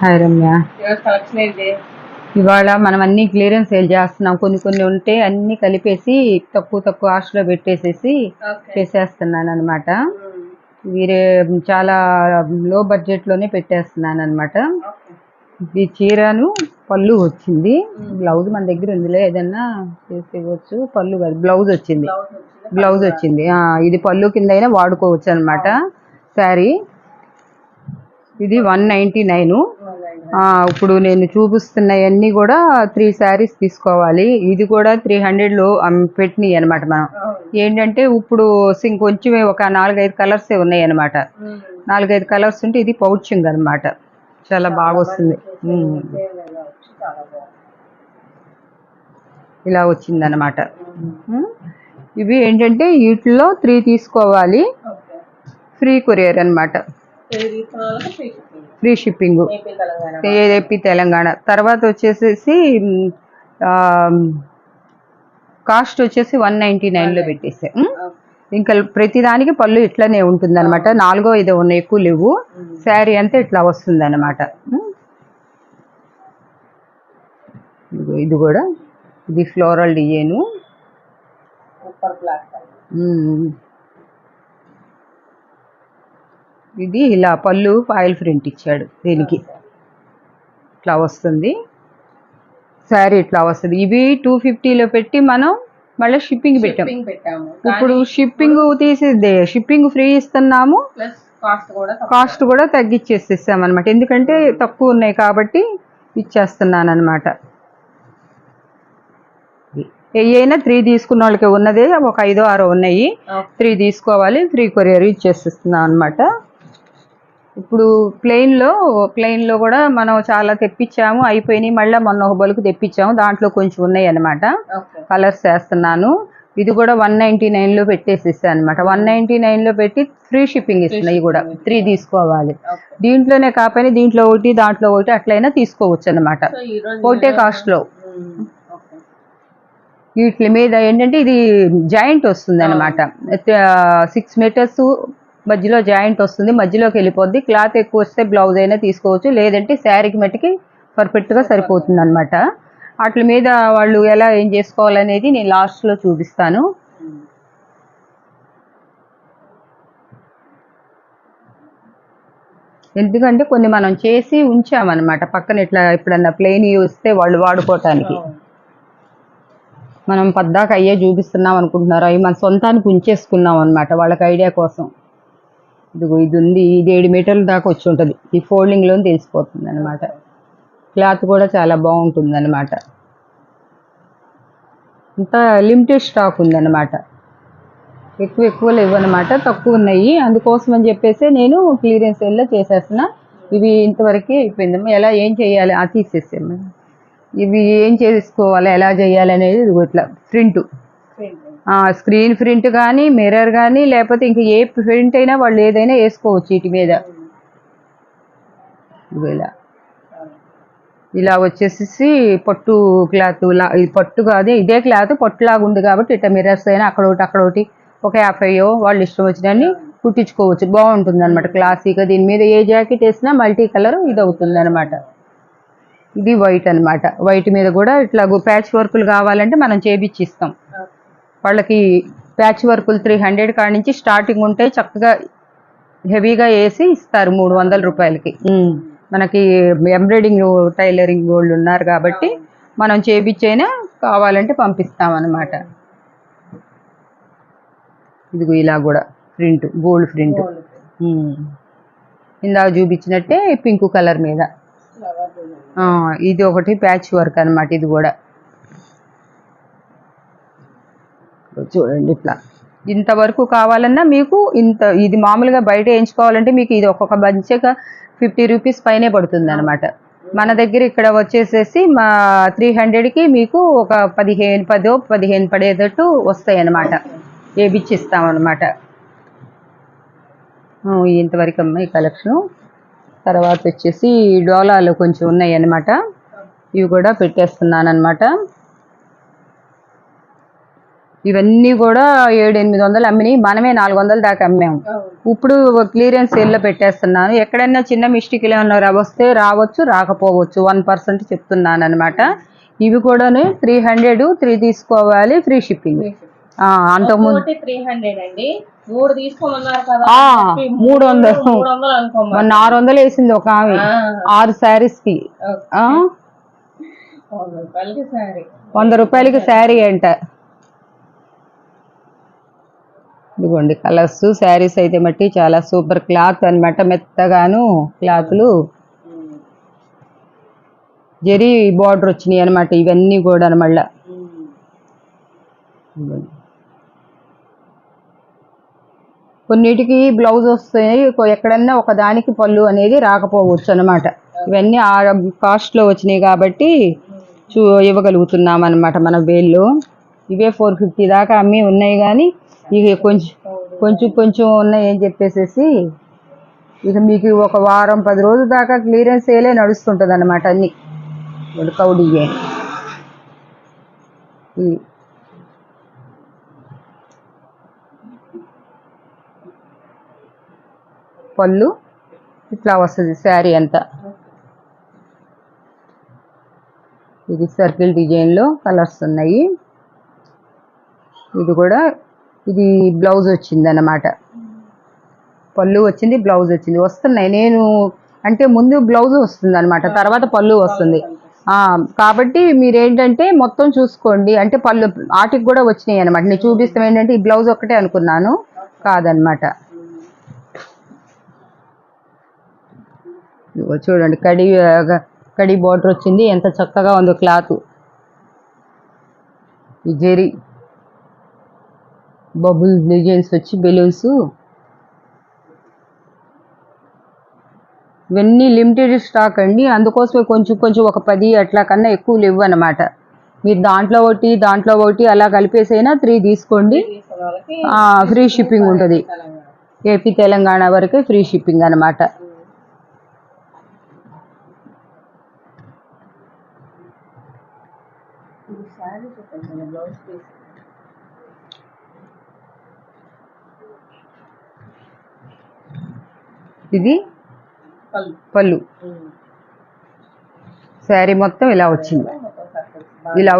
Hi Ramya. Collection ఏంటి? ఇవాళ మనం అన్ని క్లియరెన్స్ సేల్ చేస్తున్నాం. కొన్ని ఉంటే అన్ని కలిపేసి తక్కువ కాస్ట్ లో పెట్టేసేసి చేసేస్తున్నాను అనమాట. వీరే చాలా లో బడ్జెట్ లోనే పెట్టేస్తున్నాను అనమాట. ఈ చీరను పళ్ళు వచ్చింది, బ్లౌజ్ మన దగ్గర ఉందిలే, ఏదన్నా చేసి ఇవ్వచ్చు. పళ్ళు కాదు, బ్లౌజ్ వచ్చింది. ఇది పళ్ళు కింద అయినా వాడుకోవచ్చు అనమాట. శారీ ఇది 199. ఇప్పుడు నేను చూపిస్తున్నవన్నీ కూడా 3 శారీస్ తీసుకోవాలి. ఇది కూడా 300లో పెట్టినాయి అనమాట. మనం ఏంటంటే ఇప్పుడు ఇంకొంచెం ఒక 4-5 కలర్స్ ఉన్నాయి అనమాట. 4-5 కలర్స్ ఉంటే ఇది పౌచింగ్ అనమాట. చాలా బాగా వస్తుంది. ఇలా వచ్చింది అనమాట. ఇవి ఏంటంటే వీటిలో 3 తీసుకోవాలి, ఫ్రీ కొరియర్ అనమాట, ఫ్రీ షిప్పింగ్, ఏపీ తెలంగాణ. తర్వాత వచ్చేసేసి కాస్ట్ వచ్చేసి 199లో పెట్టేసా. ఇంకా ప్రతిదానికి పళ్ళు ఇట్లానే ఉంటుంది అనమాట. 4-5 ఉన్నాయి, ఎక్కువ లేవు. శారీ అంతా ఇట్లా వస్తుంది అనమాట. ఇది కూడా ఇది ఫ్లోరల్ డిజైను. ఇది ఇలా పళ్ళు ఫాయిల్ ప్రింట్ ఇచ్చాడు. దీనికి ఇట్లా వస్తుంది శారీ, ఇట్లా వస్తుంది. ఇవి 250లో పెట్టి మనం మళ్ళీ షిప్పింగ్ పెట్టాము. ఇప్పుడు షిప్పింగ్ తీసేదే, షిప్పింగ్ ఫ్రీ ఇస్తున్నాము, కాస్ట్ కూడా తగ్గించేసేసాం అనమాట. ఎందుకంటే తక్కువ ఉన్నాయి కాబట్టి ఇచ్చేస్తున్నాను అనమాట. ఏవైనా 3 తీసుకున్న వాళ్ళకి ఉన్నదే ఒక 5-6 ఉన్నాయి. 3 తీసుకోవాలి, ఫ్రీ కొరియర్ ఇచ్చేస్తున్నాం అనమాట. ఇప్పుడు ప్లెయిన్లో కూడా మనం చాలా తెప్పించాము, అయిపోయినాయి. మళ్ళీ మొన్న ఒక బల్క్ తెప్పించాము, దాంట్లో కొంచెం ఉన్నాయి అనమాట. కలర్స్ వేస్తున్నాను. ఇది కూడా 199లో పెట్టేసిస్తాను అనమాట. 199లో పెట్టి ఫ్రీ షిప్పింగ్ ఇస్తున్నాయి. కూడా 3 తీసుకోవాలి. దీంట్లోనే కాకపోయినా దీంట్లో ఒకటి, దాంట్లో ఒకటి అట్లయినా తీసుకోవచ్చు అనమాట. ఒకటే కాస్ట్లో. వీటి మీద ఏంటంటే ఇది జాయింట్ వస్తుంది అనమాట. 6 మీటర్స్ మధ్యలో జాయింట్ వస్తుంది, మధ్యలోకి వెళ్ళిపోద్ది. క్లాత్ ఎక్కువ వస్తే బ్లౌజ్ అయినా తీసుకోవచ్చు, లేదంటే శారీకి మట్టికి పర్ఫెక్ట్గా సరిపోతుంది అనమాట. వాటి మీద వాళ్ళు ఎలా ఏం చేసుకోవాలనేది నేను లాస్ట్లో చూపిస్తాను. ఎందుకంటే కొన్ని మనం చేసి ఉంచామన్నమాట పక్కన, ఇట్లా ఎప్పుడన్నా ప్లెయిన్ వస్తే వాళ్ళు వాడుకోవటానికి. మనం పద్దాక అయ్యే చూపిస్తున్నాం అనుకుంటున్నారు, అవి మన సొంతానికి ఉంచేసుకున్నాం అనమాట వాళ్ళకి ఐడియా కోసం. ఇదిగో ఇది ఉంది, ఇది 7 మీటర్ల దాకా వచ్చి ఉంటుంది. ఈ ఫోల్డింగ్లో తెలిసిపోతుంది అనమాట. క్లాత్ కూడా చాలా బాగుంటుంది అనమాట. ఇంత లిమిటెడ్ స్టాక్ ఉందన్నమాట. ఎక్కువ లేవన్నమాట, తక్కువ ఉన్నాయి. అందుకోసం అని చెప్పేసి నేను క్లియరెన్స్ సేల్లో చేసేస్తున్నా. ఇవి ఇంతవరకే అయిపోయిందమ్మా. ఎలా ఏం చేయాలి తీసేసాము. ఇవి ఏం చేసుకోవాలి, ఎలా చేయాలి అనేది ఇట్లా ప్రింట్, స్క్రీన్ ప్రింట్ కానీ, మిర్రర్ కానీ, లేకపోతే ఇంకా ఏ ప్రింట్ అయినా వాళ్ళు ఏదైనా వేసుకోవచ్చు వీటి మీద. ఇలా వచ్చేసి పట్టు క్లాత్, పట్టు కాదు, ఇదే క్లాత్ పట్టులాగా ఉంది కాబట్టి ఇట్లా మిర్రర్స్ అయినా అక్కడ ఒకటి ఒక 50 వాళ్ళు ఇష్టం వచ్చినన్ని కుట్టించుకోవచ్చు. బాగుంటుంది అనమాట, క్లాసీగా. దీని మీద ఏ జాకెట్ వేసినా మల్టీ కలర్ ఇది అవుతుంది అనమాట. ఇది వైట్ అనమాట. వైట్ మీద కూడా ఇట్లా ప్యాచ్ వర్కులు కావాలంటే మనం చేపించిస్తాం వాళ్ళకి. ప్యాచ్ వర్కులు 300 కాడి నుంచి స్టార్టింగ్ ఉంటాయి. చక్కగా హెవీగా వేసి ఇస్తారు 300 రూపాయలకి. మనకి ఎంబ్రాయిడింగ్ టైలరింగ్ వాళ్ళు ఉన్నారు కాబట్టి మనం చేపించైనా కావాలంటే పంపిస్తాం అన్నమాట. ఇదిగో ఇలా కూడా ప్రింట్, గోల్డ్ ప్రింట్, ఇందాక చూపించినట్టే పింక్ కలర్ మీద. ఇది ఒకటి ప్యాచ్ వర్క్ అనమాట. ఇది కూడా చూడండి ఇట్లా. ఇంతవరకు కావాలన్నా మీకు ఇది మామూలుగా బయట వేయించుకోవాలంటే మీకు ఇది ఒక్కొక్క మంచిగా 50 రూపీస్ పైనే పడుతుంది అనమాట. మన దగ్గర ఇక్కడ వచ్చేసేసి మా 300కి మీకు ఒక 15 పడేటట్టు వస్తాయి అన్నమాట. వేయించిస్తామన్నమాట. ఇంతవరకు అమ్మ ఈ కలెక్షను. తర్వాత వచ్చేసి డోలాలు కొంచెం ఉన్నాయి అన్నమాట. ఇవి కూడా పెట్టేస్తున్నాను అనమాట. ఇవన్నీ కూడా 700-800 అమ్మినాయి, మనమే 400 దాకా అమ్మాము. ఇప్పుడు క్లియరెన్స్ సేల్లో పెట్టేస్తున్నాను. ఎక్కడైనా చిన్న మిస్టేక్లు ఏమన్నా వస్తే రావచ్చు, రాకపోవచ్చు, 1% చెప్తున్నాను అనమాట. ఇవి కూడా 300, 3 తీసుకోవాలి, ఫ్రీ షిప్పింగ్. అంతకుముందు 300 అండి, 3 తీసుకోమన్నారు కదా, 300 600 వేసింది ఒక ఆమె 6 శారీస్ కి. 100 రూపాయలకి శారీ అంట. ఇదిగోండి కలర్స్. శారీస్ అయితే మట్టి చాలా సూపర్ క్లాత్ అనమాట, మెత్తగాను క్లాత్లు. జరీ బార్డర్ వచ్చినాయి అనమాట ఇవన్నీ కూడా. మళ్ళా కొన్నిటికి బ్లౌజ్ వస్తాయి, ఎక్కడన్నా ఒక దానికి పళ్ళు అనేది రాకపోవచ్చు అనమాట. ఇవన్నీ ఆ కాస్ట్లో వచ్చినాయి కాబట్టి ఇవ్వగలుగుతున్నాం అనమాట మన వేల్లో. ఇవే 450 దాకా అమ్మి ఉన్నాయి, కానీ ఇవి కొంచెం ఉన్నాయి అని చెప్పేసి ఇక మీకు ఒక వారం 10 రోజుల దాకా క్లియరెన్స్ సేలే నడుస్తుంటుంది అనమాట. అన్ని కౌడి పళ్ళు ఇట్లా వస్తుంది శారీ అంతా. ఇది సర్కిల్ డిజైన్లో కలర్స్ ఉన్నాయి. ఇది కూడా ఇది బ్లౌజ్ వచ్చింది అన్నమాట. పళ్ళు వచ్చింది, బ్లౌజ్ వచ్చింది, వస్తున్నాయి. నేను అంటే ముందు బ్లౌజ్ వస్తుంది అనమాట, తర్వాత పళ్ళు వస్తుంది. కాబట్టి మీరేంటంటే మొత్తం చూసుకోండి. అంటే పళ్ళు వాటికి కూడా వచ్చినాయి అనమాట. నేను చూపిస్తాం ఏంటంటే ఈ బ్లౌజ్ ఒక్కటే అనుకున్నాను, కాదనమాట. చూడండి కడి బార్డర్ వచ్చింది, ఎంత చక్కగా ఉందో క్లాత్. ఈ జెరీ బబుల్ డిజైన్స్ వచ్చి బెలూన్స్. ఇవన్నీ లిమిటెడ్ స్టాక్ అండి, అందుకోసమే కొంచెం ఒక 10 అట్లా కన్నా ఎక్కువ లేవు అనమాట. మీరు దాంట్లో ఒకటి అలా కలిపేసైనా 3 తీసుకోండి, ఫ్రీ షిప్పింగ్ ఉంటుంది. ఏపీ తెలంగాణ వరకే ఫ్రీ షిప్పింగ్ అనమాట. ఇది పళ్ళు. శారీ మొత్తం ఇలా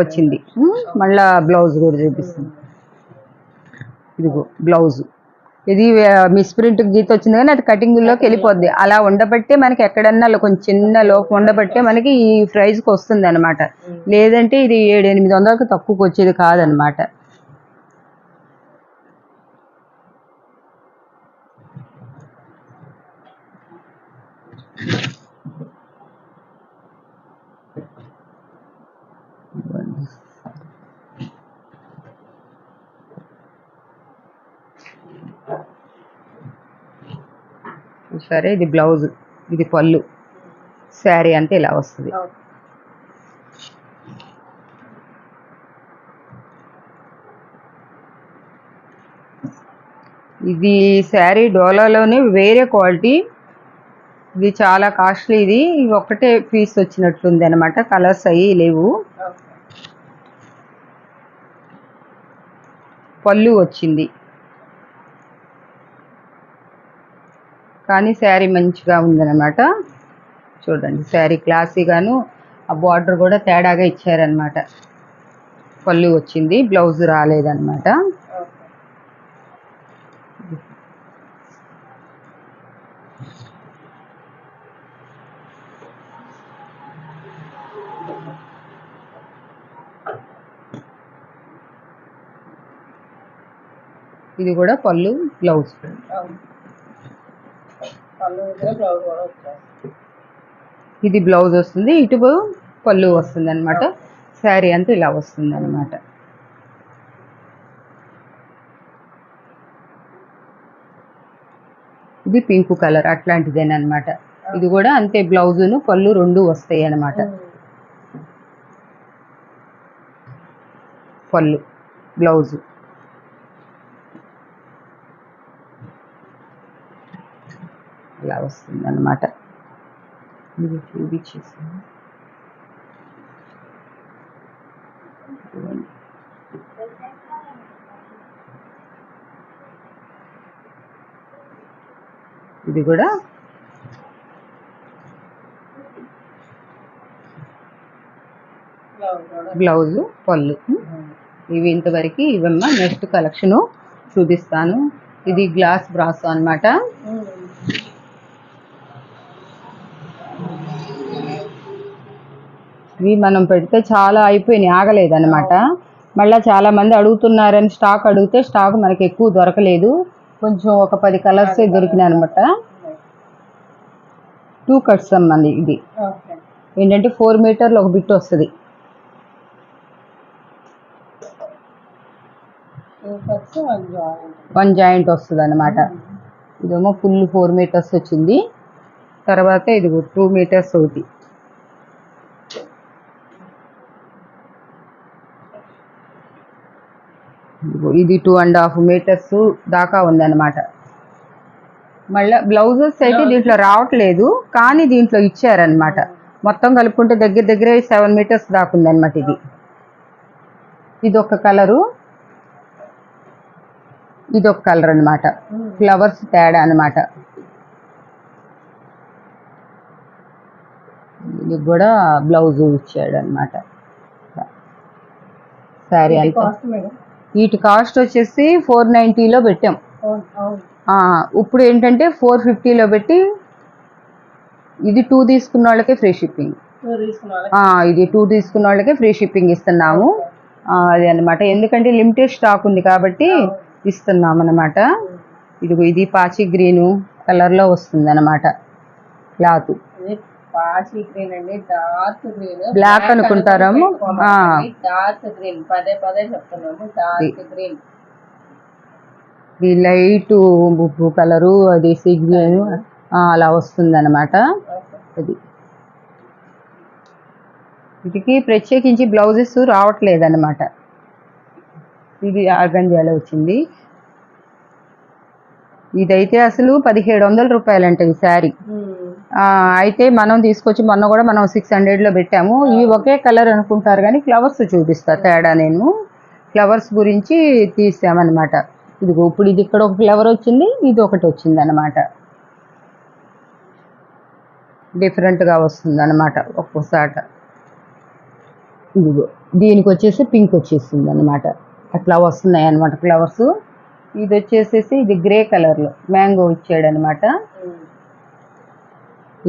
వచ్చింది. మళ్ళా బ్లౌజ్ కూడా చూపిస్తుంది. ఇదిగో బ్లౌజ్. ఇది మిస్ప్రింట్ గీత వచ్చింది, కానీ అది కటింగ్లోకి వెళ్ళిపోద్ది. అలా ఉండబట్టే మనకి ఎక్కడన్నా కొంచెం చిన్న లోపం ఉండబట్టే మనకి ఈ ప్రైస్కి వస్తుంది అనమాట. లేదంటే ఇది 700-800కి తక్కువకి వచ్చేది కాదనమాట. సరే, ఇది బ్లౌజ్, ఇది పళ్ళు, శారీ అంతా ఇలా వస్తుంది. ఇది శారీ డోలాలోనే వేరే క్వాలిటీ, ఇది చాలా కాస్ట్లీ. ఇది ఒక్కటే పీస్ వచ్చినట్లుంది అనమాట, కలర్స్ అవి లేవు. పళ్ళు వచ్చింది, కానీ శారీ మంచిగా ఉందన్నమాట. చూడండి, శారీ క్లాసీగాను, ఆ బార్డర్ కూడా తేడాగా ఇచ్చారనమాట. పళ్ళు వచ్చింది, బ్లౌజ్ రాలేదన్నమాట. ఇది కూడా పళ్ళు, బ్లౌజ్. ఇది బ్లౌజ్ వస్తుంది, ఇటు పళ్ళు వస్తుంది అనమాట. శారీ అంతా ఇలా వస్తుంది అనమాట. ఇది పింక్ కలర్ అట్లాంటిదేనమాట. ఇది కూడా అంతే, బ్లౌజును పళ్ళు 2 వస్తాయి అన్నమాట. పళ్ళు, బ్లౌజు ఇలా వస్తుంది అన్నమాట. ఇది చూపించేసాను. ఇది కూడా బ్లౌజ్ పళ్ళు. ఇవి ఇంతవరకు ఇవమ్మా. నెక్స్ట్ కలెక్షను చూపిస్తాను. ఇది గ్లాస్ బ్రాస్ అన్నమాట. ఇవి మనం పెడితే చాలా అయిపోయినాయి, ఆగలేదన్నమాట. మళ్ళీ చాలా మంది అడుగుతున్నారని స్టాక్ అడిగితే స్టాక్ మనకి ఎక్కువ దొరకలేదు, కొంచెం ఒక 10 కలర్స్ దొరికినాయి అనమాట. 2 కట్స్ అమ్మంది. ఇది ఏంటంటే 4 మీటర్లు ఒక బిట్ వస్తుంది. 1 జాయింట్ వస్తుంది అనమాట. ఇదేమో ఫుల్ 4 మీటర్స్ వచ్చింది. తర్వాత ఇది 2 మీటర్స్ ఒకటి. ఇది 2.5 మీటర్స్ దాకా ఉందన్నమాట. మళ్ళీ బ్లౌజెస్ అయితే దీంట్లో రావట్లేదు, కానీ దీంట్లో ఇచ్చారనమాట. మొత్తం కలుపుకుంటే దగ్గర దగ్గర 7 మీటర్స్ దాకా ఉందన్నమాట. ఇది ఒక కలరు, ఇది ఒక కలర్ అనమాట. ఫ్లవర్స్ తేడా అనమాట. ఇది కూడా బ్లౌజ్ ఇచ్చాడు అనమాట. సారీ అంతా వీటి కాస్ట్ వచ్చేసి 490లో పెట్టాం. ఇప్పుడు ఏంటంటే 450లో పెట్టి, ఇది 2 తీసుకున్న వాళ్ళకే ఫ్రీ షిప్పింగ్. ఇది 2 తీసుకున్న వాళ్ళకే ఫ్రీ షిప్పింగ్ ఇస్తున్నాము. అది అనమాట. ఎందుకంటే లిమిటెడ్ స్టాక్ ఉంది కాబట్టి ఇస్తున్నాం అనమాట. ఇది పాచి గ్రీను కలర్లో వస్తుంది అనమాట. క్లాత్ బ్లాక్ అనుకుంటారేమో. డార్క్ గ్రీన్, పదే పదే చెప్తున్నాము, డార్క్ గ్రీన్. ఇది లైట్ బుబ్బు కలరు, అది సీ గ్రీన్ అలా వస్తుంది అనమాట. అది వీటికి ప్రత్యేకించి బ్లౌజెస్ రావట్లేదు అనమాట. ఇది ఆర్గంజాలో వచ్చింది. ఇదైతే అసలు 1700 రూపాయలంట ఈ శారీ. అయితే మనం తీసుకొచ్చి మొన్న కూడా మనం 600లో పెట్టాము. ఇవి ఒకే కలర్ అనుకుంటారు కానీ ఫ్లవర్స్ చూపిస్తా తేడా. నేను ఫ్లవర్స్ గురించి తీసామన్నమాట. ఇదిగో ఇప్పుడు ఇది ఇక్కడ ఒక ఫ్లవర్ వచ్చింది, ఇది ఒకటి వచ్చింది అనమాట. డిఫరెంట్గా వస్తుంది అనమాట ఒక్కోసారి. ఇదిగో దీనికి వచ్చేసి పింక్ వచ్చేసింది అనమాట. అట్లా వస్తున్నాయి అనమాట ఫ్లవర్స్. ఇది వచ్చేసేసి ఇది గ్రే కలర్లో మ్యాంగో ఇచ్చాడు అనమాట.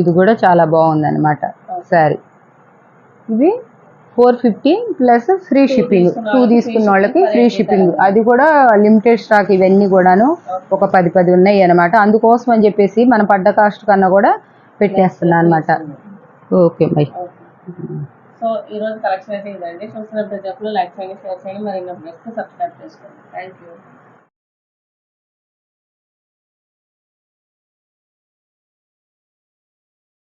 ఇది కూడా చాలా బాగుంది అనమాట శారీ. ఇవి 450 ప్లస్ ఫ్రీ షిప్పింగ్. 2 తీసుకున్న వాళ్ళకి ఫ్రీ షిప్పింగ్. అది కూడా లిమిటెడ్ స్టాక్. ఇవన్నీ కూడాను ఒక 10 ఉన్నాయి అనమాట. అందుకోసం అని చెప్పేసి మన పడ్డ కాస్ట్ కన్నా కూడా పెట్టేస్తున్నా అనమాట. Okay by. సో ఈరోజు కలెక్షన్ అయితే ఇదండి. చూసినప్పుడు లైక్ చేయండి, షేర్ చేయండి, మరి నెక్స్ట్ సబ్స్క్రైబ్ చేసుకోండి. Thank you.